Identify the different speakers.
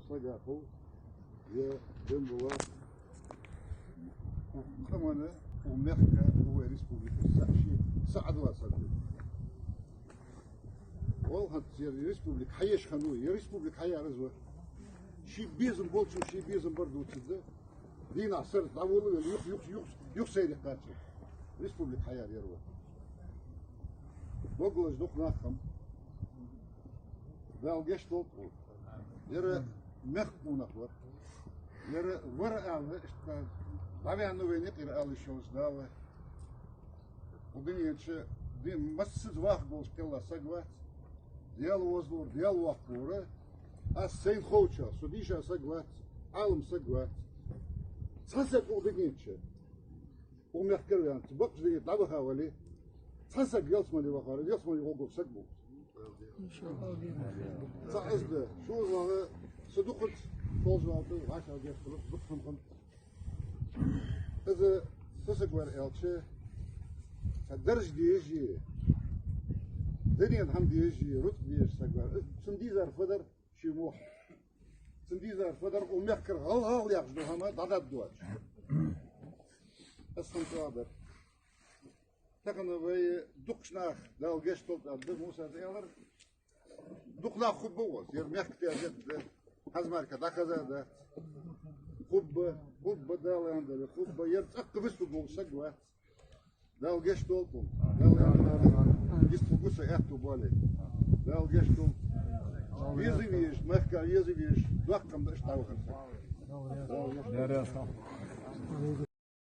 Speaker 1: صقاقو يا جنبوا خمانة ومركة هو ريسبوبليكا سعد واسد والله هتصير ريسبوبليك حيش خنوي يا ريسبوبليك حيا رزوة شي بيزم بولشو شي بيزم برضو تزد دين عصر تعول يخ سيد قاتل ريسبوبليك حيا يروى بقولش دوق ناخم ذا الجيش طلطو يرى مخمو نخور يرى ورقة اشتا ضعي عنه وين يقير قال الشوز داوة ودنيا تشي دين مسد واحد بولش كلا سقوات ديال وزنور ديال وحبورة السين خوشة سوديشة سقوات عالم سقوات تحسك ودنيا تشي ومحكر يعني تبقى دنيا تلعبها حوالي تحسك يلسمني وخارج يلسمني غوغو سقبو
Speaker 2: إن شاء الله.
Speaker 1: صعزده شو والله صدقت فوزواته 10 دقائق خلص بخم إذا تسق ورقالشة الدرج ديجي دنيا الحمد ديجي رت ديج سقور سنديزر فدر شموح سنديزر فدر ومحكر هل يعجبه هما ضد دوج أصلا قادر تكن وي دقشناخ لو جيش طلت عبد موسى تيالر دقنا خب بوز ير محكتي أجد هزمارك دكذا ده خب بدال عندنا خب يرتق بس بوز سقوات لو جيش طلتم لو جيش بوز أكتب بالي لو جيش طلت يزيش محكر يزيش دقم ده اشتاو خلص